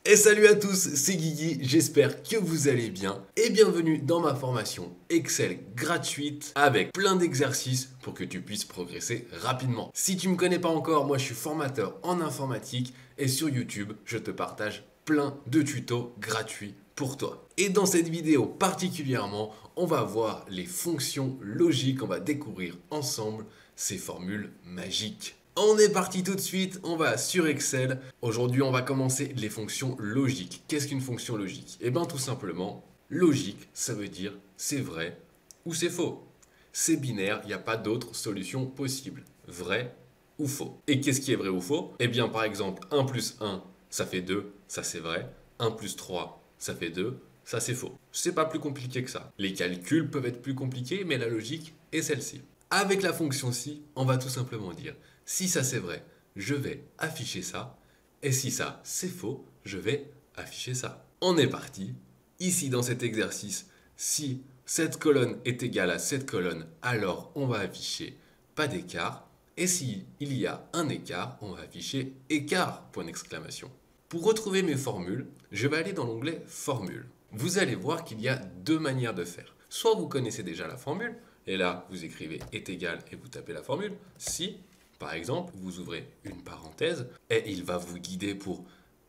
Et salut à tous, c'est Guigui, j'espère que vous allez bien et bienvenue dans ma formation Excel gratuite avec plein d'exercices pour que tu puisses progresser rapidement. Si tu ne me connais pas encore, moi je suis formateur en informatique et sur YouTube, je te partage plein de tutos gratuits pour toi. Et dans cette vidéo particulièrement, on va voir les fonctions logiques, on va découvrir ensemble ces formules magiques. On est parti tout de suite, on va sur Excel. Aujourd'hui, on va commencer les fonctions logiques. Qu'est-ce qu'une fonction logique? Eh bien, tout simplement, logique, ça veut dire c'est vrai ou c'est faux. C'est binaire, il n'y a pas d'autre solution possible. Vrai ou faux. Et qu'est-ce qui est vrai ou faux? Eh bien, par exemple, 1 plus 1, ça fait 2, ça c'est vrai. 1 plus 3, ça fait 2, ça c'est faux. C'est pas plus compliqué que ça. Les calculs peuvent être plus compliqués, mais la logique est celle-ci. Avec la fonction si, on va tout simplement dire si ça c'est vrai, je vais afficher ça. Et si ça c'est faux, je vais afficher ça. On est parti. Ici dans cet exercice, si cette colonne est égale à cette colonne, alors on va afficher pas d'écart. Et si il y a un écart, on va afficher écart, point d'exclamation. Pour retrouver mes formules, je vais aller dans l'onglet Formules. Vous allez voir qu'il y a deux manières de faire. Soit vous connaissez déjà la formule, et là vous écrivez est égal et vous tapez la formule. Si, par exemple, vous ouvrez une parenthèse et il va vous guider pour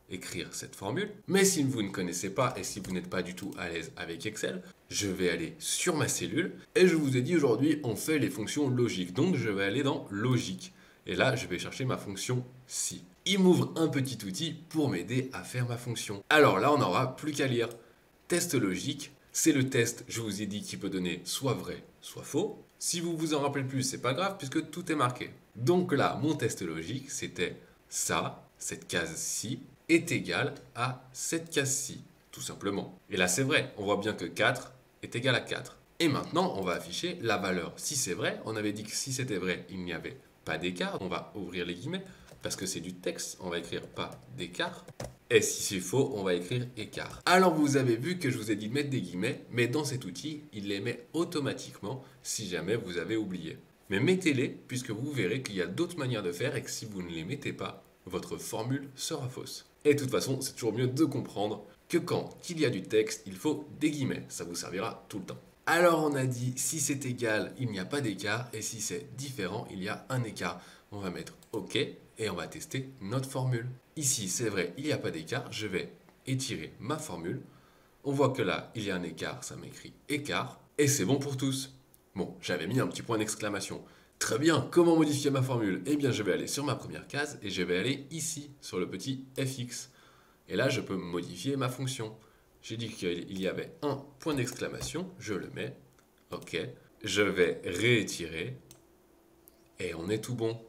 écrire cette formule. Mais si vous ne connaissez pas et si vous n'êtes pas du tout à l'aise avec Excel, je vais aller sur ma cellule et je vous ai dit aujourd'hui on fait les fonctions logiques. Donc je vais aller dans logique. Et là, je vais chercher ma fonction si. Il m'ouvre un petit outil pour m'aider à faire ma fonction. Alors là, on n'aura plus qu'à lire. Test logique, c'est le test, je vous ai dit, qui peut donner soit vrai, soit faux. Si vous vous en rappelez plus, c'est pas grave puisque tout est marqué. Donc là, mon test logique, c'était ça, cette case-ci, est égale à cette case-ci, tout simplement. Et là, c'est vrai, on voit bien que 4 est égal à 4. Et maintenant, on va afficher la valeur. Si c'est vrai, on avait dit que si c'était vrai, il n'y avait pas d'écart. On va ouvrir les guillemets parce que c'est du texte, on va écrire pas d'écart. Et si c'est faux, on va écrire écart. Alors vous avez vu que je vous ai dit de mettre des guillemets, mais dans cet outil, il les met automatiquement si jamais vous avez oublié. Mais mettez-les puisque vous verrez qu'il y a d'autres manières de faire et que si vous ne les mettez pas, votre formule sera fausse. Et de toute façon, c'est toujours mieux de comprendre que quand il y a du texte, il faut des guillemets. Ça vous servira tout le temps. Alors on a dit si c'est égal, il n'y a pas d'écart et si c'est différent, il y a un écart. On va mettre OK et on va tester notre formule. Ici, c'est vrai, il n'y a pas d'écart. Je vais étirer ma formule. On voit que là, il y a un écart, ça m'écrit écart et c'est bon pour tous. Bon, j'avais mis un petit point d'exclamation. Très bien, comment modifier ma formule? Eh bien, je vais aller sur ma première case et je vais aller ici, sur le petit fx. Et là, je peux modifier ma fonction. J'ai dit qu'il y avait un point d'exclamation, je le mets, OK. Je vais réétirer et on est tout bon.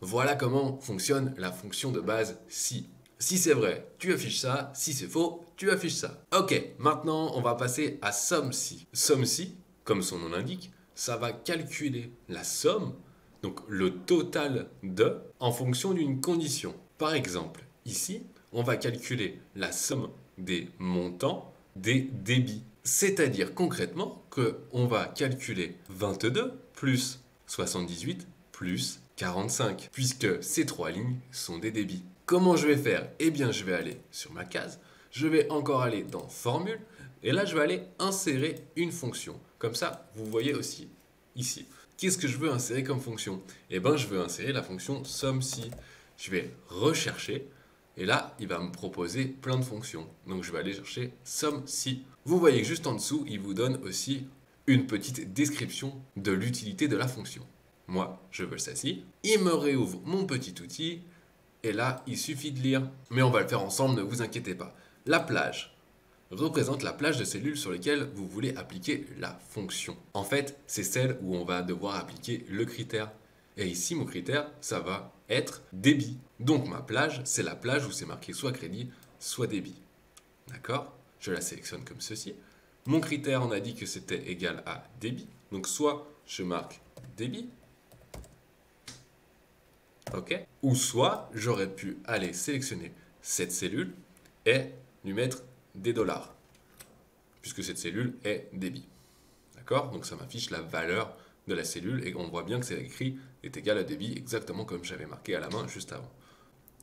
Voilà comment fonctionne la fonction de base si. Si c'est vrai, tu affiches ça. Si c'est faux, tu affiches ça. OK, maintenant, on va passer à somme si. Somme si, comme son nom l'indique, ça va calculer la somme, donc le total de, en fonction d'une condition. Par exemple, ici, on va calculer la somme des montants des débits. C'est-à-dire concrètement qu'on va calculer 22 plus 78 plus 45, puisque ces trois lignes sont des débits. Comment je vais faire? Eh bien, je vais aller sur ma case, je vais encore aller dans Formule, et là, je vais aller insérer une fonction. Comme ça, vous voyez aussi ici. Qu'est-ce que je veux insérer comme fonction? Eh bien, je veux insérer la fonction somme si. Je vais rechercher, et là, il va me proposer plein de fonctions. Donc, je vais aller chercher somme si. Vous voyez que juste en dessous, il vous donne aussi une petite description de l'utilité de la fonction. Moi, je veux celle-ci. Il me réouvre mon petit outil. Et là, il suffit de lire. Mais on va le faire ensemble, ne vous inquiétez pas. La plage représente la plage de cellules sur lesquelles vous voulez appliquer la fonction. En fait, c'est celle où on va devoir appliquer le critère. Et ici, mon critère, ça va être débit. Donc ma plage, c'est la plage où c'est marqué soit crédit, soit débit. D'accord? Je la sélectionne comme ceci. Mon critère, on a dit que c'était égal à débit. Donc soit je marque débit, OK? Ou soit j'aurais pu aller sélectionner cette cellule et lui mettre des dollars, puisque cette cellule est débit. D'accord? Donc ça m'affiche la valeur de la cellule et on voit bien que c'est écrit est égal à débit exactement comme j'avais marqué à la main juste avant.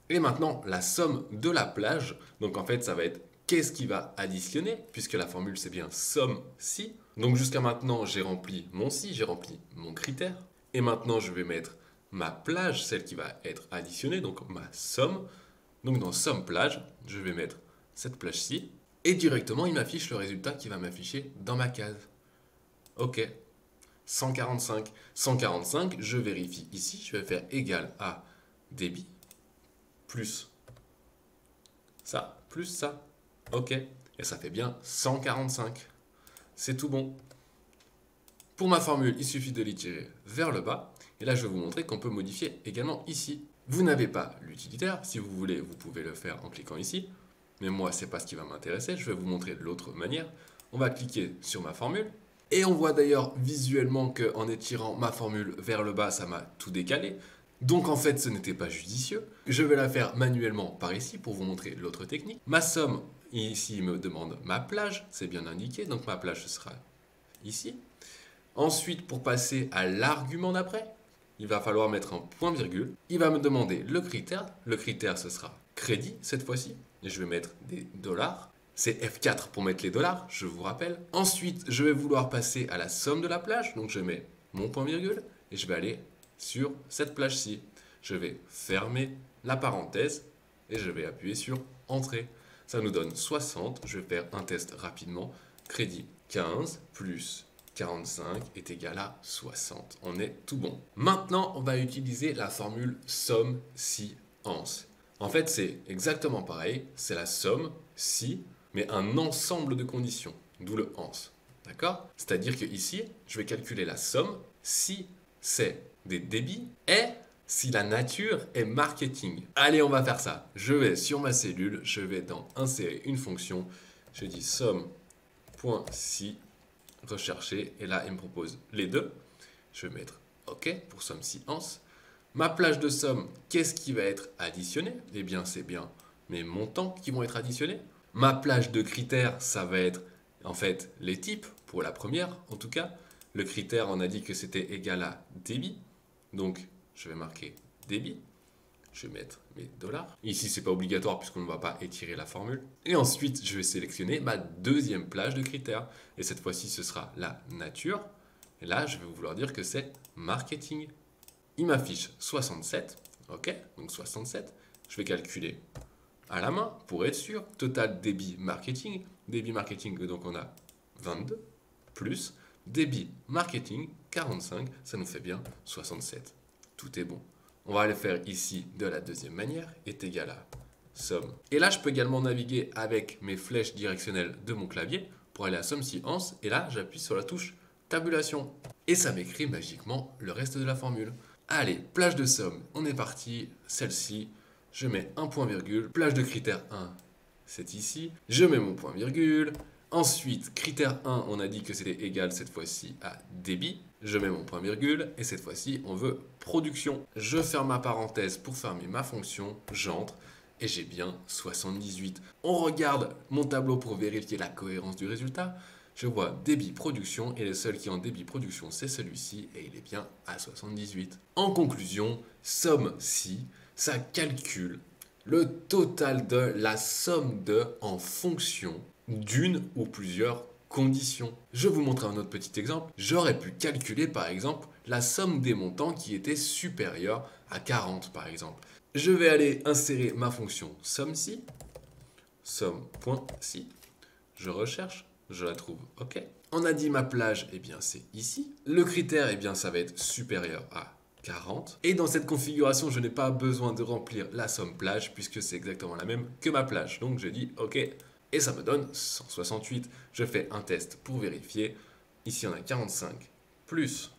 Et maintenant, la somme de la plage. Donc en fait, ça va être qu'est-ce qui va additionner, puisque la formule c'est bien somme si. Donc jusqu'à maintenant, j'ai rempli mon si, j'ai rempli mon critère. Et maintenant, je vais mettre ma plage, celle qui va être additionnée, donc ma somme. Donc dans somme plage, je vais mettre cette plage-ci. Et directement, il m'affiche le résultat qui va m'afficher dans ma case. Ok, 145. 145, je vérifie ici, je vais faire égal à débit plus ça, plus ça. Ok, et ça fait bien 145. C'est tout bon. Pour ma formule, il suffit de l'étirer vers le bas. Et là, je vais vous montrer qu'on peut modifier également ici. Vous n'avez pas l'utilitaire. Si vous voulez, vous pouvez le faire en cliquant ici. Mais moi, ce n'est pas ce qui va m'intéresser. Je vais vous montrer l'autre manière. On va cliquer sur ma formule. Et on voit d'ailleurs visuellement qu'en étirant ma formule vers le bas, ça m'a tout décalé. Donc en fait, ce n'était pas judicieux. Je vais la faire manuellement par ici pour vous montrer l'autre technique. Ma somme, ici, il me demande ma plage. C'est bien indiqué. Donc ma plage, ce sera ici. Ensuite, pour passer à l'argument d'après, il va falloir mettre un point-virgule. Il va me demander le critère. Le critère, ce sera crédit cette fois-ci. Et je vais mettre des dollars. C'est F4 pour mettre les dollars, je vous rappelle. Ensuite, je vais vouloir passer à la somme de la plage. Donc, je mets mon point-virgule et je vais aller sur cette plage-ci. Je vais fermer la parenthèse et je vais appuyer sur Entrée. Ça nous donne 60. Je vais faire un test rapidement. Crédit 15 plus 45 est égal à 60. On est tout bon. Maintenant, on va utiliser la formule somme si ans. En fait, c'est exactement pareil. C'est la somme si, mais un ensemble de conditions, d'où le ans. D'accord? C'est-à-dire que ici, je vais calculer la somme si c'est des débits et si la nature est marketing. Allez, on va faire ça. Je vais sur ma cellule, je vais dans insérer une fonction. Je dis somme.si rechercher et là il me propose les deux. Je vais mettre OK pour somme si ans. Ma plage de somme, qu'est-ce qui va être additionné? Eh bien, c'est bien mes montants qui vont être additionnés. Ma plage de critères, ça va être en fait les types, pour la première en tout cas. Le critère, on a dit que c'était égal à débit. Donc, je vais marquer débit. Je vais mettre mes dollars. Ici, ce n'est pas obligatoire puisqu'on ne va pas étirer la formule. Et ensuite, je vais sélectionner ma deuxième plage de critères. Et cette fois-ci, ce sera la nature. Et là, je vais vouloir dire que c'est marketing. Il m'affiche 67. OK, donc 67. Je vais calculer à la main pour être sûr. Total débit marketing. Débit marketing, donc on a 22 plus débit marketing 45. Ça nous fait bien 67. Tout est bon. On va le faire ici de la deuxième manière, est égal à somme. Et là, je peux également naviguer avec mes flèches directionnelles de mon clavier pour aller à somme si ans. Et là, j'appuie sur la touche tabulation. Et ça m'écrit magiquement le reste de la formule. Allez, plage de somme, on est parti. Celle-ci, je mets un point-virgule. Plage de critère 1, c'est ici. Je mets mon point-virgule. Ensuite, critère 1, on a dit que c'était égal cette fois-ci à débit. Je mets mon point-virgule et cette fois-ci, on veut production. Je ferme ma parenthèse pour fermer ma fonction. J'entre et j'ai bien 78. On regarde mon tableau pour vérifier la cohérence du résultat. Je vois débit production et le seul qui est en débit production, c'est celui-ci et il est bien à 78. En conclusion, somme si, ça calcule le total de la somme de en fonction d'une ou plusieurs conditions. Je vous montre un autre petit exemple. J'aurais pu calculer par exemple la somme des montants qui était supérieure à 40 par exemple. Je vais aller insérer ma fonction somme-si, somme.si, je recherche, je la trouve, OK. On a dit ma plage, eh bien c'est ici. Le critère, eh bien ça va être supérieur à 40. Et dans cette configuration, je n'ai pas besoin de remplir la somme plage puisque c'est exactement la même que ma plage. Donc je dis OK. Et ça me donne 168. Je fais un test pour vérifier. Ici, on a 45 plus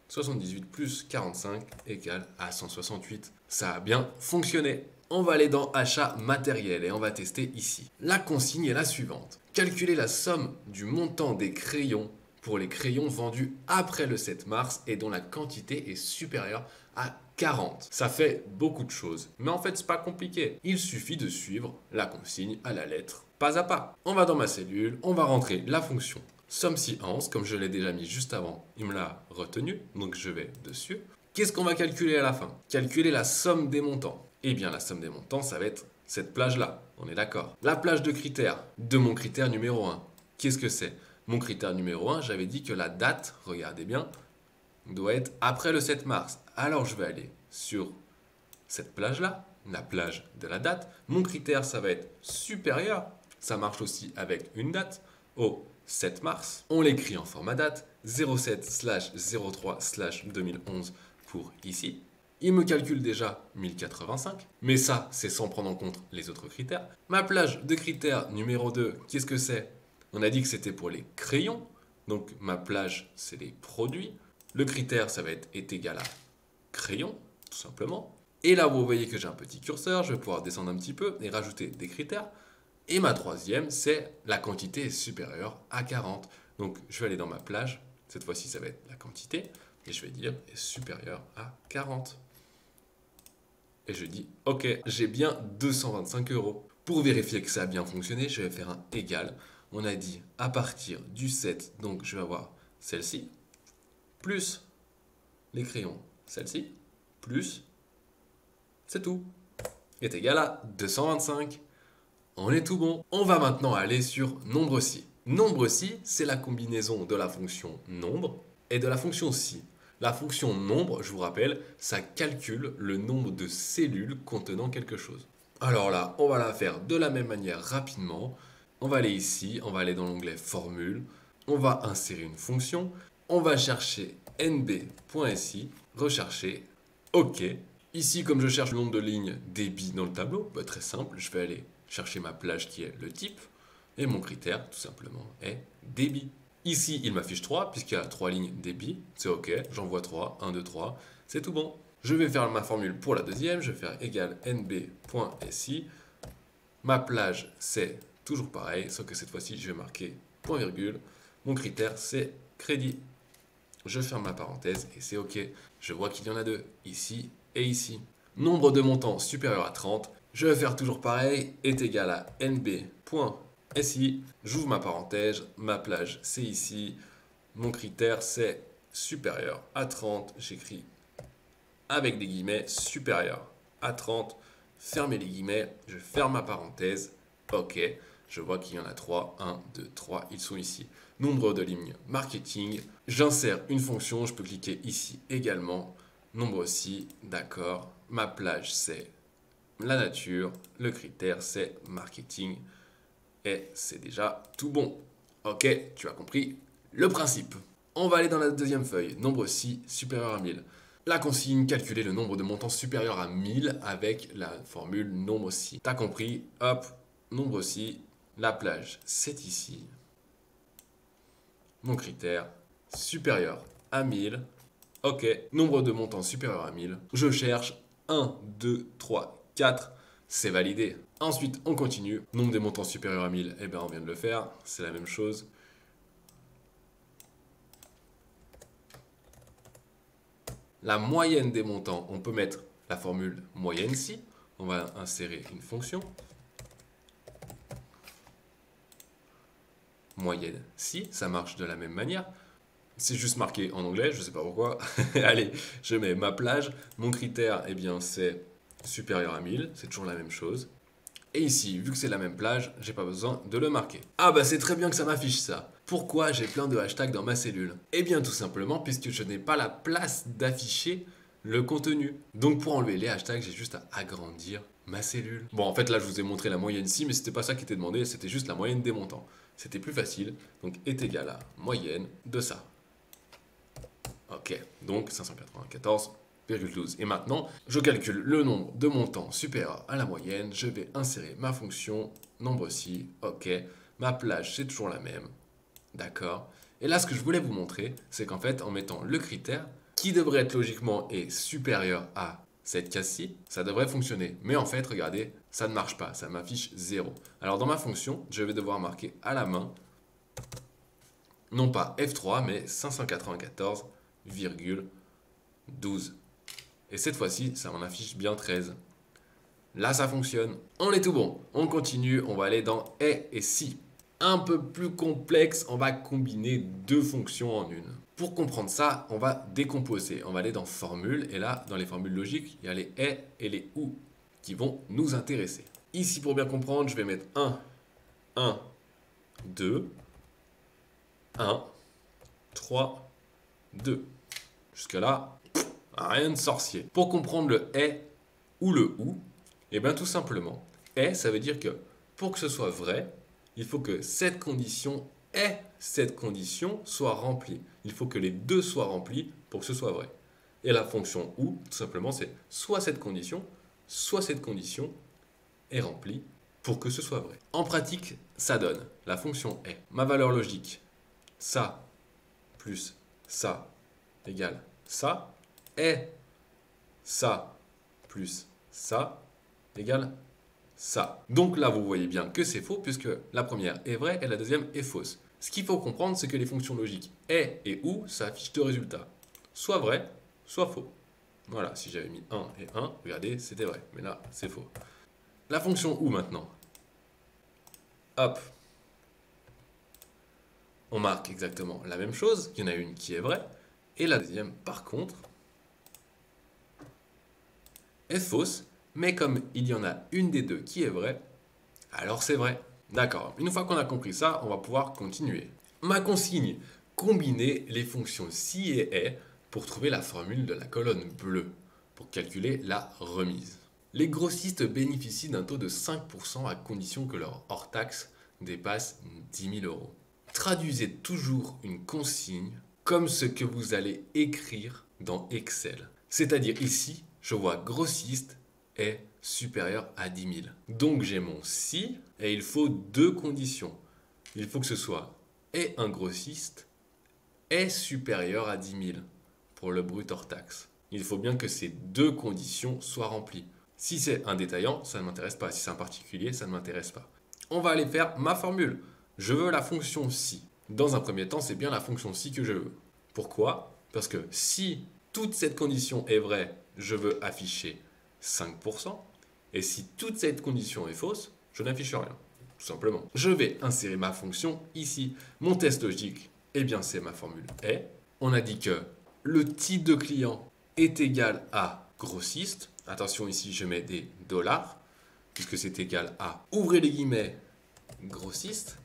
78 plus 45 égale à 168. Ça a bien fonctionné. On va aller dans achat matériel et on va tester ici. La consigne est la suivante. Calculer la somme du montant des crayons pour les crayons vendus après le 7 mars et dont la quantité est supérieure à 40. Ça fait beaucoup de choses, mais en fait c'est pas compliqué. Il suffit de suivre la consigne à la lettre, pas à pas. On va dans ma cellule, on va rentrer la fonction somme si ans, comme je l'ai déjà mis juste avant, il me l'a retenu, donc je vais dessus. Qu'est-ce qu'on va calculer à la fin? Calculer la somme des montants. Eh bien, la somme des montants, ça va être cette plage-là. On est d'accord. La plage de critères de mon critère numéro 1. Qu'est-ce que c'est? Mon critère numéro 1, j'avais dit que la date, regardez bien, doit être après le 7 mars. Alors, je vais aller sur cette plage-là, la plage de la date. Mon critère, ça va être supérieur. Ça marche aussi avec une date au 7 mars. On l'écrit en format date, 07/03/2011 pour ici. Il me calcule déjà 1085, mais ça, c'est sans prendre en compte les autres critères. Ma plage de critère numéro 2, qu'est-ce que c'est? On a dit que c'était pour les crayons, donc ma plage, c'est les produits. Le critère, ça va être est égal à crayon, tout simplement. Et là, vous voyez que j'ai un petit curseur, je vais pouvoir descendre un petit peu et rajouter des critères. Et ma troisième, c'est la quantité est supérieure à 40. Donc, je vais aller dans ma plage. Cette fois-ci, ça va être la quantité. Et je vais dire est supérieure à 40. Et je dis, OK, j'ai bien 225 €. Pour vérifier que ça a bien fonctionné, je vais faire un égal. On a dit à partir du 7, donc je vais avoir celle-ci, plus les crayons, celle-ci, plus, c'est tout, est égal à 225. On est tout bon. On va maintenant aller sur nombre si. Nombre si, c'est la combinaison de la fonction nombre et de la fonction si. La fonction nombre, je vous rappelle, ça calcule le nombre de cellules contenant quelque chose. Alors là, on va la faire de la même manière rapidement. On va aller ici, on va aller dans l'onglet formule, on va insérer une fonction, on va chercher nb.si, rechercher, OK. Ici, comme je cherche le nombre de lignes débit dans le tableau, très simple, je vais aller chercher ma plage qui est le type, et mon critère, tout simplement, est débit. Ici, il m'affiche 3, puisqu'il y a 3 lignes débit, c'est OK, j'envoie 3, 1, 2, 3, c'est tout bon. Je vais faire ma formule pour la deuxième, je vais faire égal nb.si, ma plage, c'est toujours pareil, sauf que cette fois-ci, je vais marquer point virgule, mon critère, c'est crédit. Je ferme ma parenthèse, et c'est OK. Je vois qu'il y en a deux, ici et ici. Nombre de montants supérieur à 30, je vais faire toujours pareil, est égal à nb.si, j'ouvre ma parenthèse, ma plage c'est ici, mon critère c'est supérieur à 30, j'écris avec des guillemets supérieur à 30, fermez les guillemets, je ferme ma parenthèse, OK, je vois qu'il y en a 3, 1, 2, 3, ils sont ici. Nombre de lignes marketing, j'insère une fonction, je peux cliquer ici également, nombre si, d'accord, ma plage c'est la nature, le critère c'est marketing et c'est déjà tout bon. Ok, tu as compris le principe. On va aller dans la deuxième feuille, nombre si supérieur à 1000. La consigne, calculer le nombre de montants supérieur à 1000 avec la formule nombre si. T'as compris, hop, nombre si, la plage c'est ici. Mon critère supérieur à 1000. Ok, nombre de montants supérieur à 1000. Je cherche 1, 2, 3, 4, c'est validé. Ensuite, on continue. Nombre des montants supérieurs à 1000, eh bien on vient de le faire, c'est la même chose. La moyenne des montants, on peut mettre la formule moyenne si. On va insérer une fonction. Moyenne si, ça marche de la même manière. C'est juste marqué en anglais, je ne sais pas pourquoi. Allez, je mets ma plage. Mon critère, eh bien, c'est supérieur à 1000, c'est toujours la même chose. Et ici, vu que c'est la même plage, j'ai pas besoin de le marquer. Ah bah c'est très bien que ça m'affiche ça. Pourquoi j'ai plein de hashtags dans ma cellule? Eh bien tout simplement puisque je n'ai pas la place d'afficher le contenu. Donc pour enlever les hashtags, j'ai juste à agrandir ma cellule. Bon en fait là je vous ai montré la moyenne si, mais c'était pas ça qui était demandé, c'était juste la moyenne des montants. C'était plus facile, donc est égal à moyenne de ça. Ok, donc 594,12. Et maintenant, je calcule le nombre de montants supérieur à la moyenne. Je vais insérer ma fonction nombre si. Ok, ma plage, c'est toujours la même. D'accord. Et là, ce que je voulais vous montrer, c'est qu'en fait, en mettant le critère, qui devrait être logiquement est supérieur à cette case-ci, ça devrait fonctionner. Mais en fait, regardez, ça ne marche pas. Ça m'affiche 0. Alors, dans ma fonction, je vais devoir marquer à la main, non pas F3, mais 594,12. Et cette fois-ci, ça m'en affiche bien 13. Là, ça fonctionne. On est tout bon. On continue. On va aller dans et si. Un peu plus complexe, on va combiner deux fonctions en une. Pour comprendre ça, on va décomposer. On va aller dans formule. Et là, dans les formules logiques, il y a les et les ou. qui vont nous intéresser. Ici, pour bien comprendre, je vais mettre 1, 1, 2, 1, 3, 2. Jusque là, rien de sorcier. Pour comprendre le est ou le ou, et bien tout simplement, est, ça veut dire que pour que ce soit vrai, il faut que cette condition soit remplie. Il faut que les deux soient remplis pour que ce soit vrai. Et la fonction ou, tout simplement, c'est soit cette condition est remplie pour que ce soit vrai. En pratique, ça donne la fonction est. Ma valeur logique, ça plus ça égale ça, est ça plus ça égale ça. Donc là, vous voyez bien que c'est faux puisque la première est vraie et la deuxième est fausse. Ce qu'il faut comprendre, c'est que les fonctions logiques est et ou, ça affiche deux résultats. Soit vrai, soit faux. Voilà, si j'avais mis 1 et 1, regardez, c'était vrai. Mais là, c'est faux. La fonction ou maintenant. Hop. On marque exactement la même chose. Il y en a une qui est vraie. Et la deuxième, par contre, est fausse. Mais comme il y en a une des deux qui est vraie, alors c'est vrai. D'accord. Une fois qu'on a compris ça, on va pouvoir continuer. Ma consigne, combiner les fonctions si et est pour trouver la formule de la colonne bleue, pour calculer la remise. Les grossistes bénéficient d'un taux de 5% à condition que leur hors-taxe dépasse 10 000 euros. Traduisez toujours une consigne comme ce que vous allez écrire dans Excel. C'est-à-dire ici, je vois grossiste est supérieur à 10 000. Donc j'ai mon si et il faut deux conditions. Il faut que ce soit est un grossiste est supérieur à 10 000 pour le brut hors taxe. Il faut bien que ces deux conditions soient remplies. Si c'est un détaillant, ça ne m'intéresse pas. Si c'est un particulier, ça ne m'intéresse pas. On va aller faire ma formule. Je veux la fonction si. Dans un premier temps, c'est bien la fonction si que je veux. Pourquoi? Parce que si toute cette condition est vraie, je veux afficher 5%. Et si toute cette condition est fausse, je n'affiche rien. Tout simplement. Je vais insérer ma fonction ici. Mon test logique, eh bien c'est ma formule est. On a dit que le type de client est égal à grossiste. Attention, ici je mets des dollars, puisque c'est égal à, ouvrez les guillemets, grossiste.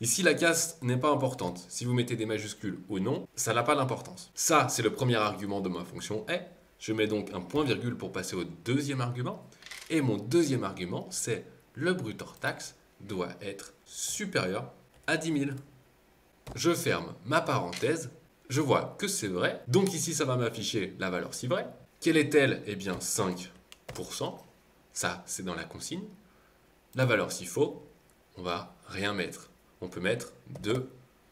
Ici, la case n'est pas importante. Si vous mettez des majuscules ou non, ça n'a pas d'importance. Ça, c'est le premier argument de ma fonction est. Je mets donc un point-virgule pour passer au deuxième argument. Et mon deuxième argument, c'est le brut hors taxe doit être supérieur à 10 000. Je ferme ma parenthèse. Je vois que c'est vrai. Donc ici, ça va m'afficher la valeur si vraie. Quelle est-elle? Eh bien, 5%. Ça, c'est dans la consigne. La valeur si faux, on va rien mettre. On peut mettre 2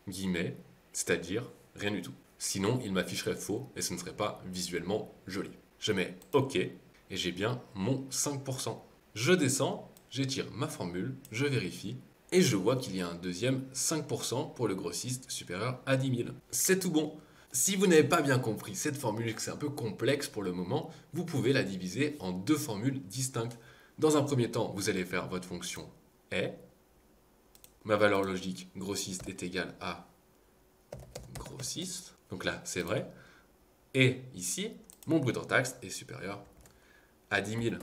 guillemets, c'est-à-dire rien du tout. Sinon, il m'afficherait faux et ce ne serait pas visuellement joli. Je mets OK et j'ai bien mon 5%. Je descends, j'étire ma formule, je vérifie et je vois qu'il y a un deuxième 5% pour le grossiste supérieur à 10 000. C'est tout bon. Si vous n'avez pas bien compris cette formule et que c'est un peu complexe pour le moment, vous pouvez la diviser en deux formules distinctes. Dans un premier temps, vous allez faire votre fonction est. Ma valeur logique grossiste est égale à grossiste. Donc là, c'est vrai. Et ici, mon brut hors taxe est supérieur à 10 000.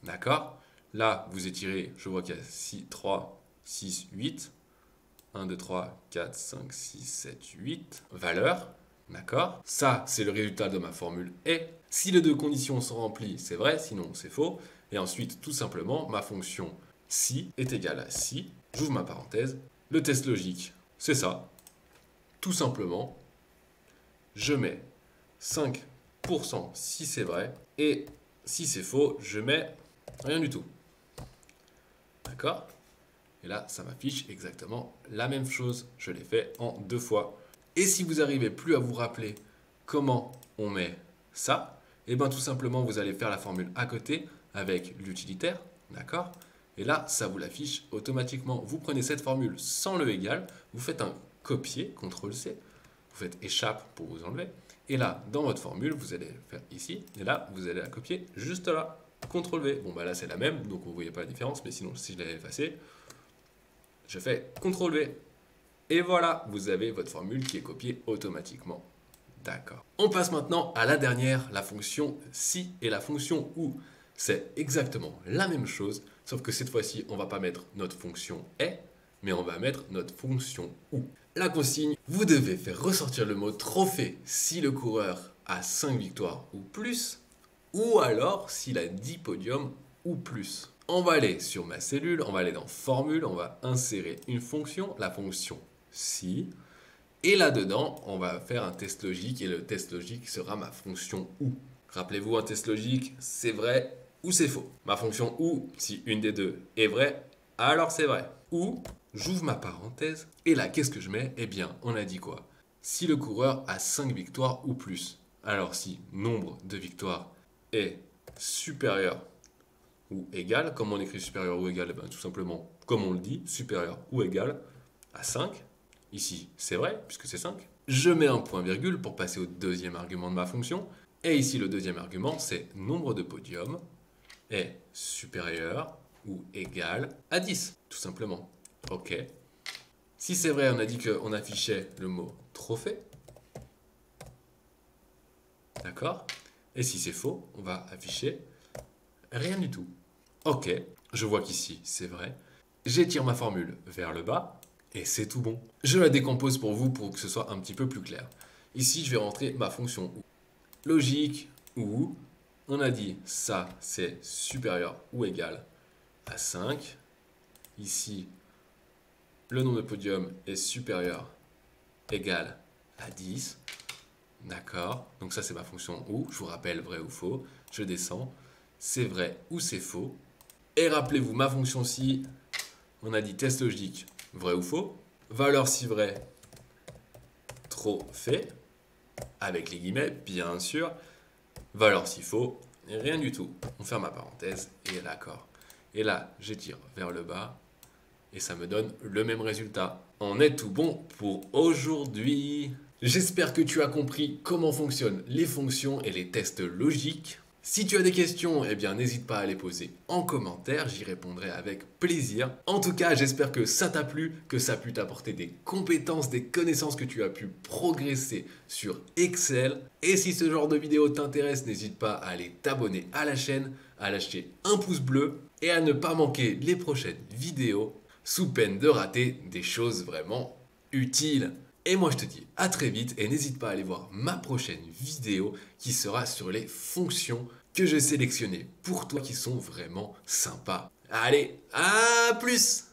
D'accord? Là, vous étirez, je vois qu'il y a 6, 3, 6, 8. 1, 2, 3, 4, 5, 6, 7, 8 valeurs. D'accord? Ça, c'est le résultat de ma formule est. Si les deux conditions sont remplies, c'est vrai, sinon c'est faux. Et ensuite, tout simplement, ma fonction si est égale à si. J'ouvre ma parenthèse. Le test logique, c'est ça. Tout simplement, je mets 5% si c'est vrai. Et si c'est faux, je mets rien du tout. D'accord? Et là, ça m'affiche exactement la même chose. Je l'ai fait en deux fois. Et si vous n'arrivez plus à vous rappeler comment on met ça, et bien tout simplement, vous allez faire la formule à côté avec l'utilitaire. D'accord? Et là, ça vous l'affiche automatiquement. Vous prenez cette formule sans le égal, vous faites un copier, CTRL-C, vous faites échappe pour vous enlever. Et là, dans votre formule, vous allez faire ici, et là, vous allez la copier juste là, CTRL-V. Bon, bah là, c'est la même, donc vous ne voyez pas la différence, mais sinon, si je l'avais effacée, je fais CTRL-V. Et voilà, vous avez votre formule qui est copiée automatiquement. D'accord. On passe maintenant à la dernière, la fonction si et la fonction ou. C'est exactement la même chose, sauf que cette fois-ci, on ne va pas mettre notre fonction est, mais on va mettre notre fonction ou. La consigne, vous devez faire ressortir le mot trophée si le coureur a 5 victoires ou plus, ou alors s'il a 10 podiums ou plus. On va aller sur ma cellule, on va aller dans formule, on va insérer une fonction, la fonction si, et là-dedans, on va faire un test logique et le test logique sera ma fonction ou. Rappelez-vous, un test logique, c'est vrai ou c'est faux. Ma fonction ou, si une des deux est vraie, alors c'est vrai. Ou, j'ouvre ma parenthèse, et là, qu'est-ce que je mets? Eh bien, on a dit quoi? Si le coureur a 5 victoires ou plus. Alors si nombre de victoires est supérieur ou égal, comme on écrit supérieur ou égal, tout simplement, comme on le dit, supérieur ou égal à 5. Ici, c'est vrai, puisque c'est 5. Je mets un point virgule pour passer au deuxième argument de ma fonction. Et ici, le deuxième argument, c'est nombre de podiums est supérieur ou égal à 10, tout simplement. OK. Si c'est vrai, on a dit qu'on affichait le mot trophée. D'accord? Et si c'est faux, on va afficher rien du tout. OK. Je vois qu'ici, c'est vrai. J'étire ma formule vers le bas. Et c'est tout bon. Je la décompose pour vous pour que ce soit un petit peu plus clair. Ici, je vais rentrer ma fonction ou. Logique ou, on a dit ça, c'est supérieur ou égal à 5. Ici, le nombre de podiums est supérieur égal à 10. D'accord. Donc ça, c'est ma fonction ou. Je vous rappelle vrai ou faux. Je descends. C'est vrai ou c'est faux. Et rappelez-vous, ma fonction si, on a dit test logique, vrai ou faux. Valeur si vrai, trophée, avec les guillemets, bien sûr. Valeur si faux, rien du tout. On ferme ma parenthèse et l'accord. Et là, j'étire vers le bas et ça me donne le même résultat. On est tout bon pour aujourd'hui. J'espère que tu as compris comment fonctionnent les fonctions et les tests logiques. Si tu as des questions, eh bien n'hésite pas à les poser en commentaire, j'y répondrai avec plaisir. En tout cas, j'espère que ça t'a plu, que ça a pu t'apporter des compétences, des connaissances, que tu as pu progresser sur Excel. Et si ce genre de vidéo t'intéresse, n'hésite pas à aller t'abonner à la chaîne, à lâcher un pouce bleu et à ne pas manquer les prochaines vidéos sous peine de rater des choses vraiment utiles. Et moi je te dis à très vite et n'hésite pas à aller voir ma prochaine vidéo qui sera sur les fonctions que j'ai sélectionnées pour toi qui sont vraiment sympas. Allez, à plus!